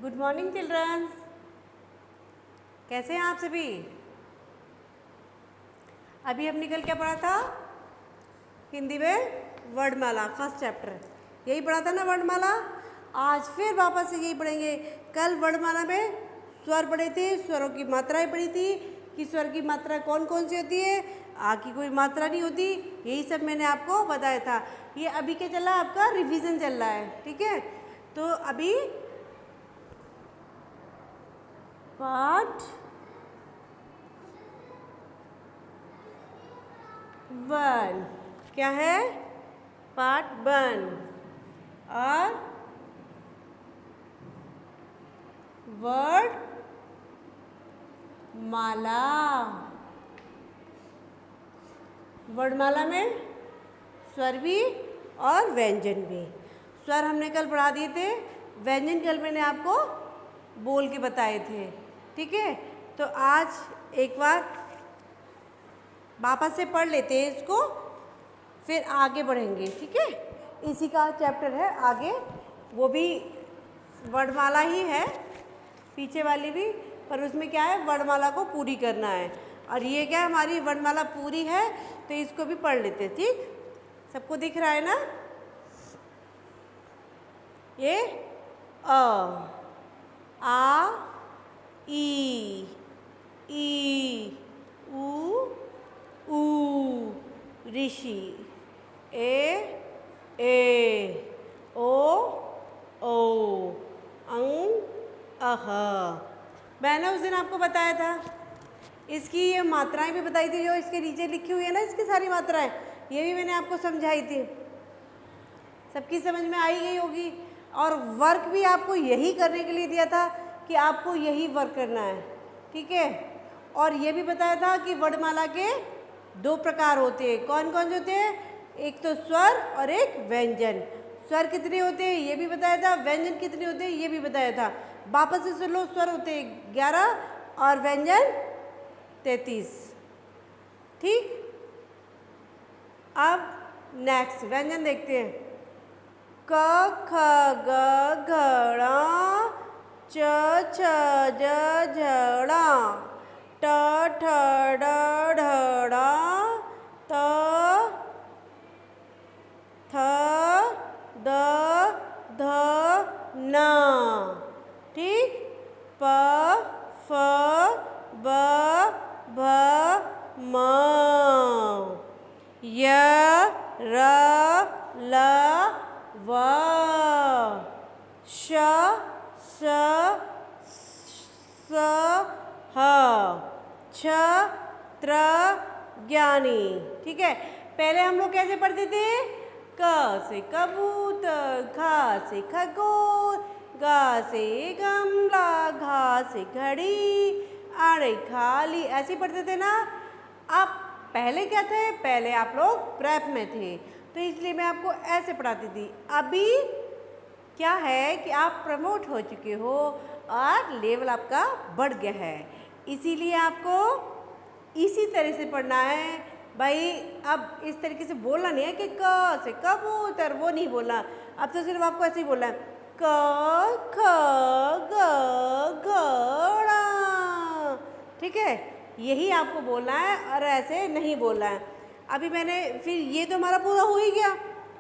Good morning children. कैसे हैं आप सभी? अभी हमने कल क्या पढ़ा था? हिंदी में वर्णमाला फर्स्ट चैप्टर यही पढ़ा था ना, वर्णमाला। आज फिर वापस से यही पढ़ेंगे। कल वर्णमाला में स्वर पढ़े थे, स्वरों की मात्राएं पढ़ी थी कि स्वर की मात्रा कौन कौन सी होती है, आ की कोई मात्रा नहीं होती, यही सब मैंने आपको बताया था। ये अभी क्या चल रहा है? आपका रिवीजन चल रहा है, ठीक है। तो अभी पार्ट 1 क्या है? पार्ट 1 और वर्ड माला। वर्णमाला में स्वर भी और व्यंजन भी। स्वर हमने कल पढ़ा दिए थे, व्यंजन कल मैंने आपको बोल के बताए थे, ठीक है। तो आज एक बार वापस से पढ़ लेते हैं इसको, फिर आगे बढ़ेंगे, ठीक है। इसी का चैप्टर है आगे, वो भी वर्णमाला ही है, पीछे वाली भी, पर उसमें क्या है, वर्णमाला को पूरी करना है। और ये क्या हमारी वर्णमाला पूरी है, तो इसको भी पढ़ लेते हैं, ठीक। सबको दिख रहा है ना? ये अ, आ, ई, उ, ऋषि, ए, ओ, अंग, अह। मैंने उस दिन आपको बताया था, इसकी ये मात्राएं भी बताई थी, जो इसके नीचे लिखी हुई है ना, इसकी सारी मात्राएं, ये भी मैंने आपको समझाई थी। सबकी समझ में आई गई होगी। और वर्क भी आपको यही करने के लिए दिया था कि आपको यही वर्क करना है, ठीक है। और ये भी बताया था कि वर्णमाला के 2 प्रकार होते हैं। कौन कौन से होते हैं? एक तो स्वर और एक व्यंजन। स्वर कितने होते हैं ये भी बताया था, व्यंजन कितने होते हैं ये भी बताया था। वापस से सुन लो, स्वर होते हैं 11 और व्यंजन 33, ठीक। अब नेक्स्ट व्यंजन देखते हैं। क ख ग घ च छ ज झ ट ठ ड ढ त थ द ध न, ठीक। प फ ब भ म, य र ल व, श स स ह, छ त्र ज्ञानी, ठीक है। पहले हम लोग कैसे पढ़ते थे? क से कबूतर, ख से खरगोश, ग से गमला, घ से घड़ी, अरे खाली, ऐसे पढ़ते थे ना। अब पहले क्या थे? पहले आप लोग प्रेप में थे, तो इसलिए मैं आपको ऐसे पढ़ाती थी। अभी क्या है कि आप प्रमोट हो चुके हो और लेवल आपका बढ़ गया है, इसीलिए आपको इसी तरह से पढ़ना है भाई। अब इस तरीके से बोलना नहीं है कि क से कबूतर, वो नहीं बोलना। अब तो सिर्फ आपको ऐसे ही बोलना है, क ख ग घ ड़, ठीक है। यही आपको बोलना है और ऐसे नहीं बोलना है। अभी मैंने फिर ये तो हमारा पूरा हो ही गया,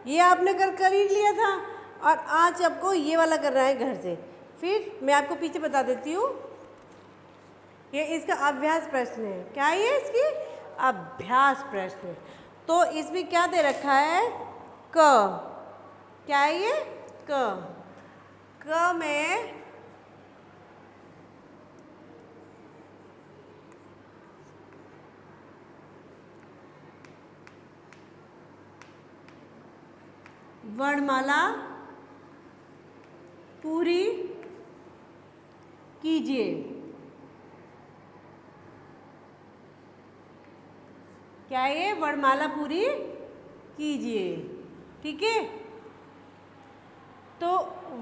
ये आपने कर ही लिया था, और आज आपको ये वाला करना है घर से। फिर मैं आपको पीछे बता देती हूँ, ये इसका अभ्यास प्रश्न है। क्या है ये? इसकी अभ्यास प्रश्न। तो इसमें क्या दे रखा है? क। क्या है ये? क। क में वर्णमाला पूरी कीजिए। क्या है ये? वर्णमाला पूरी कीजिए, ठीक है। तो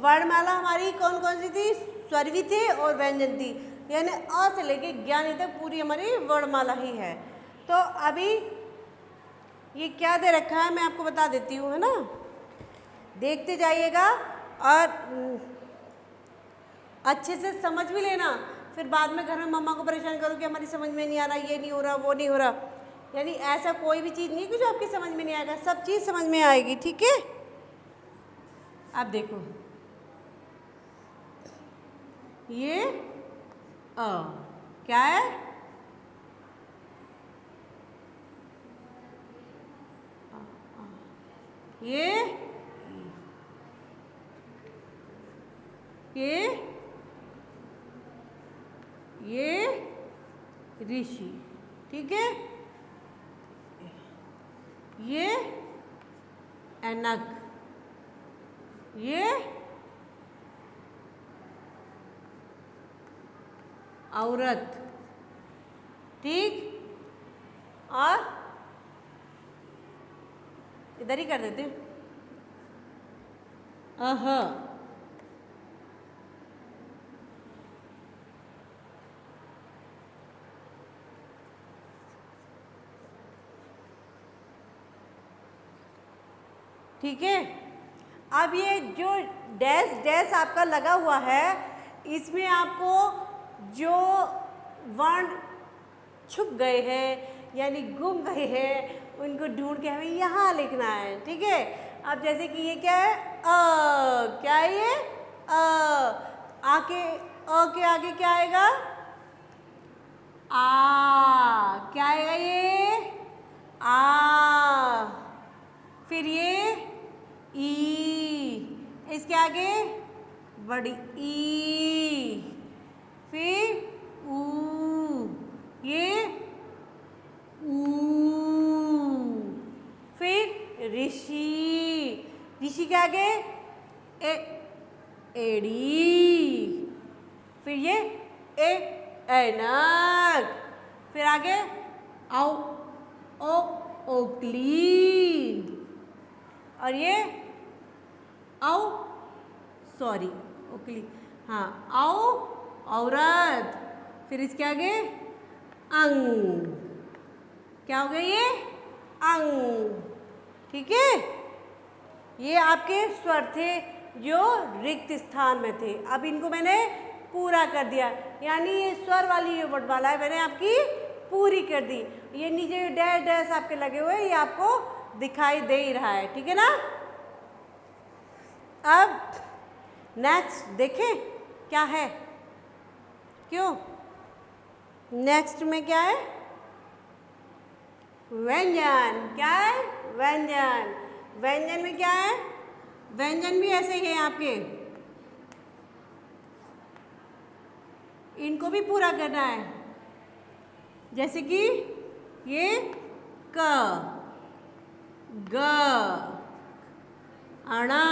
वर्णमाला हमारी कौन कौन सी थी? स्वर भी थे और व्यंजन थी, यानी अ से लेके ज्ञानी तक पूरी हमारी वर्णमाला ही है। तो अभी ये क्या दे रखा है मैं आपको बता देती हूँ, है ना। देखते जाइएगा और अच्छे से समझ भी लेना, फिर बाद में घर में मम्मा को परेशान करो कि हमारी समझ में नहीं आ रहा, ये नहीं हो रहा, वो नहीं हो रहा। यानी ऐसा कोई भी चीज़ नहीं कि जो आपकी समझ में नहीं आएगा, सब चीज़ समझ में आएगी, ठीक है। अब देखो ये क्या है, ये ऋषि, ठीक है। ये ऐनक, ये औरत, ठीक। और इधर ही कर देते हैं, ठीक है। अब ये जो डैश डैश आपका लगा हुआ है, इसमें आपको जो वर्ण छुप गए हैं यानी गुम गए हैं, उनको ढूंढ के हमें यहाँ लिखना है, ठीक है। अब जैसे कि ये क्या है, क्या है ये, के आगे क्या आएगा, क्या आएगा ये, फिर ये इसके आगे बड़ी ई, फिर ये फिर ऋषि, ऋषि के आगे एड़ी, फिर ये ऐनक, फिर आगे ओकली, और ये ओकली, हाँ, औरत, फिर इसके आगे अंग, क्या हो गया ये, अंग, ठीक है। ये आपके स्वर थे जो रिक्त स्थान में थे, अब इनको मैंने पूरा कर दिया, यानी ये स्वर वाली ये वर्णमाला है मैंने आपकी पूरी कर दी। ये नीचे डैश डैश आपके लगे हुए ये आपको दिखाई दे ही रहा है, ठीक है ना। अब नेक्स्ट देखें क्या है, क्यों, नेक्स्ट में क्या है, व्यंजन, क्या है, व्यंजन। व्यंजन में क्या है, व्यंजन भी ऐसे ही है आपके, इनको भी पूरा करना है। जैसे कि ये क, ग, अणा,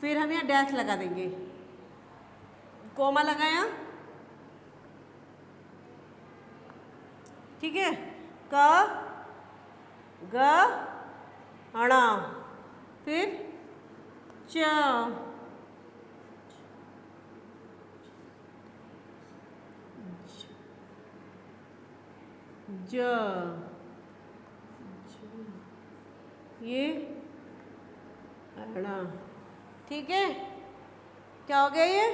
फिर हम यहाँ डैश लगा देंगे, कोमा लगाया, ठीक है, क, ग, अणा, फिर च, ज, ये अणा, ठीक है। क्या हो गया ये,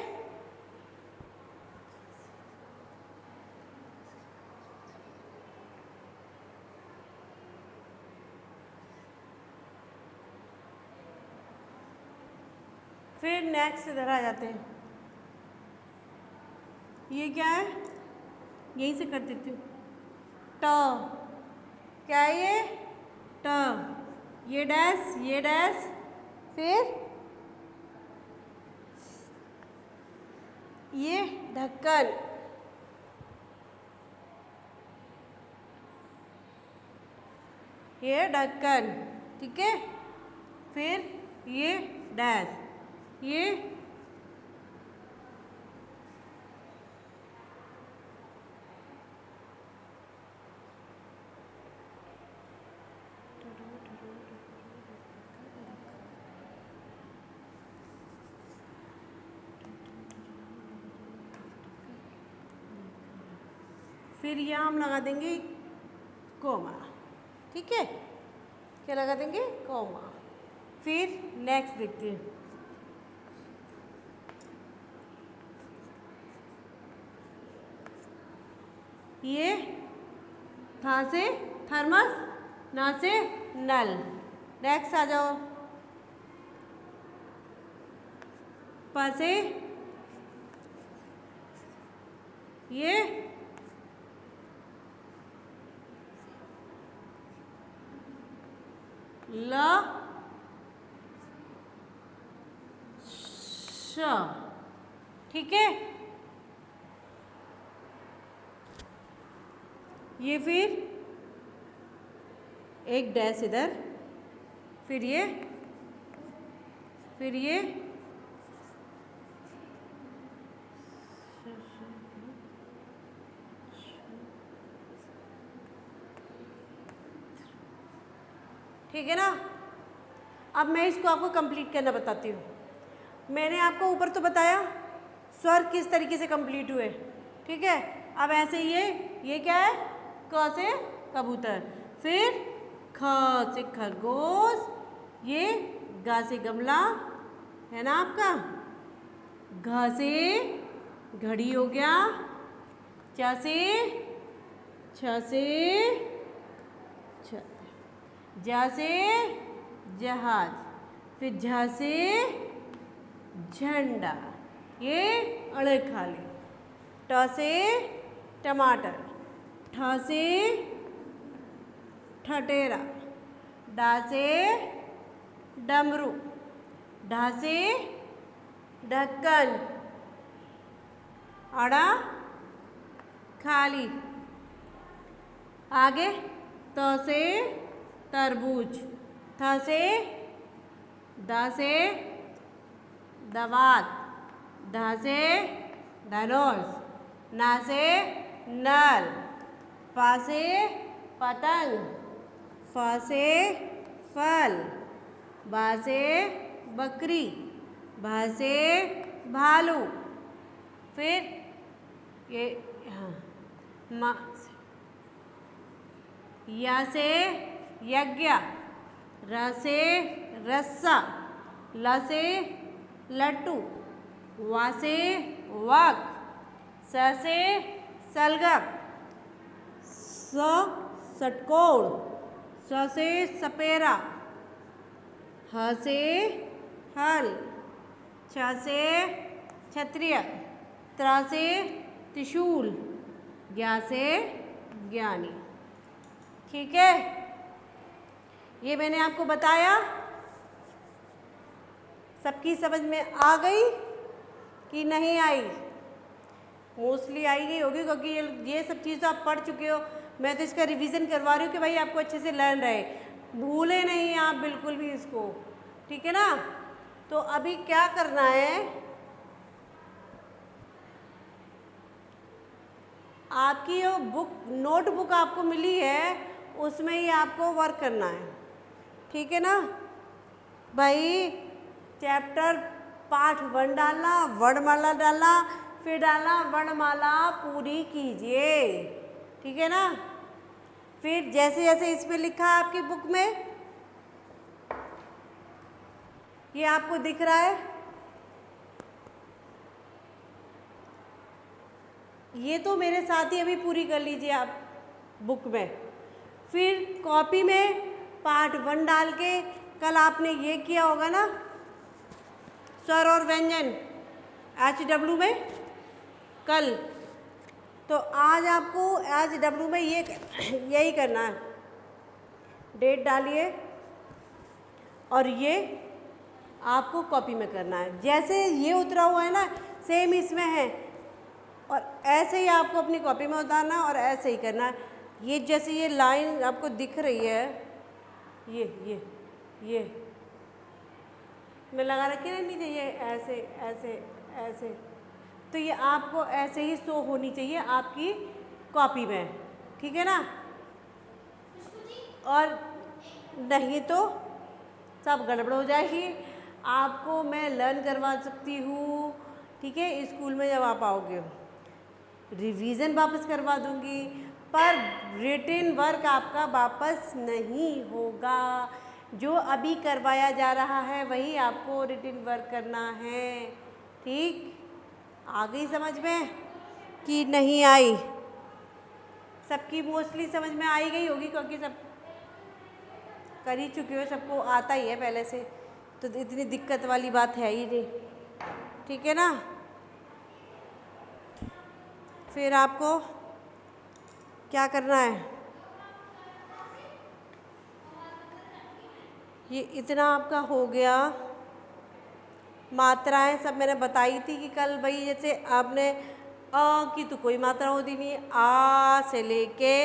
फिर नेक्स्ट इधर आ जाते हैं, ये क्या है, यहीं से कर देती हूँ, ट, क्या है ये, ट, ये डैश, फिर ये ढक्कन, ये ढक्कन, ठीक है, फिर ये डैश, ये फिर यहाँ हम लगा देंगे कोमा, ठीक है, क्या लगा देंगे, कोमा। फिर नेक्स्ट देखते हैं, ये था से थर्मस, ना से नल। नेक्स्ट आ जाओ। प से ये ल श, ठीक है। ये फिर एक डैश इधर, फिर ये ठीक है ना। अब मैं इसको आपको कंप्लीट करना बताती हूँ। मैंने आपको ऊपर तो बताया स्वर किस तरीके से कंप्लीट हुए, ठीक है। अब ऐसे ये क्या है, क से कबूतर, फिर ख से खरगोश, ये ग से गमला है ना आपका, घ से घड़ी हो गया, च से छ से ज से जहाज, फिर झ से झंडा, ये अड़ खाली, ट से टमाटर, ठ से ठठेरा, डा से डमरू, ढ से ढक्कन, अड़ा खाली। आगे त से तरबूज, थ से द से दवात, ध से धनुष, न से नल, प से पतंग, फ से फल, ब से बकरी, भ से भालू, फिर ये हाँ या से यज्ञ, र से रस्सा, ल से लट्टू, व से वक, स से सलगम, स षटकोण, स से सपेरा, ह से हल, छ से क्षत्रिय, त्र से त्रिशूल, ज्ञ से ज्ञानी, ठीक है। ये मैंने आपको बताया, सबकी समझ में आ गई कि नहीं आई? मोस्टली आई गई होगी, क्योंकि ये सब चीज़ तो आप पढ़ चुके हो। मैं तो इसका रिवीजन करवा रही हूँ कि भाई आपको अच्छे से लर्न रहे, भूले नहीं आप बिल्कुल भी इसको, ठीक है ना। तो अभी क्या करना है, आपकी जो नोटबुक आपको मिली है उसमें ही आपको वर्क करना है, ठीक है ना भाई। चैप्टर पाठ 1 डालना, वर्णमाला डालना, फिर डालना वर्णमाला पूरी कीजिए, ठीक है ना। फिर जैसे जैसे इसमें लिखा है आपकी बुक में, ये आपको दिख रहा है, ये तो मेरे साथ ही अभी पूरी कर लीजिए आप बुक में। फिर कॉपी में पार्ट 1 डाल के, कल आपने ये किया होगा ना स्वर और व्यंजन HW में कल, तो आज आपको HW में यही करना है। डेट डालिए और ये आपको कॉपी में करना है। जैसे ये उतरा हुआ है ना, सेम इसमें है, और ऐसे ही आपको अपनी कॉपी में उतारना और ऐसे ही करना है। ये जैसे ये लाइन आपको दिख रही है, ये मैं लगा रखी है नीचे, ये ऐसे ऐसे ऐसे, तो ये आपको ऐसे ही शो होनी चाहिए आपकी कॉपी में, ठीक है ना। और नहीं तो सब गड़बड़ हो जाएगी। आपको मैं लर्न करवा सकती हूँ, ठीक है, स्कूल में जब आप आओगे रिवीजन वापस करवा दूँगी, पर रिटन वर्क आपका वापस नहीं होगा। जो अभी करवाया जा रहा है वही आपको रिटन वर्क करना है, ठीक। आ गई समझ में कि नहीं आई? सबकी मोस्टली समझ में आ ही गई होगी, क्योंकि सब कर ही चुके हो, सबको आता ही है पहले से, तो इतनी दिक्कत वाली बात है ही नहीं। ठीक है ना। फिर आपको क्या करना है, ये इतना आपका हो गया। मात्राएं सब मैंने बताई थी कि कल भाई, जैसे आपने अ की तो कोई मात्रा होती नहीं है, आ से लेके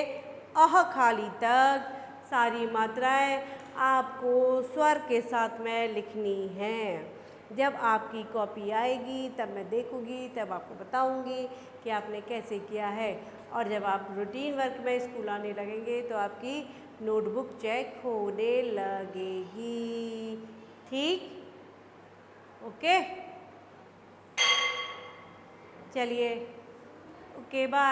अह खाली तक सारी मात्राएं आपको स्वर के साथ में लिखनी हैं। जब आपकी कॉपी आएगी तब मैं देखूंगी, तब आपको बताऊंगी कि आपने कैसे किया है। और जब आप रूटीन वर्क में स्कूल आने लगेंगे तो आपकी नोटबुक चेक होने लगेगी। ठीक, ओके, चलिए, ओके, बाय।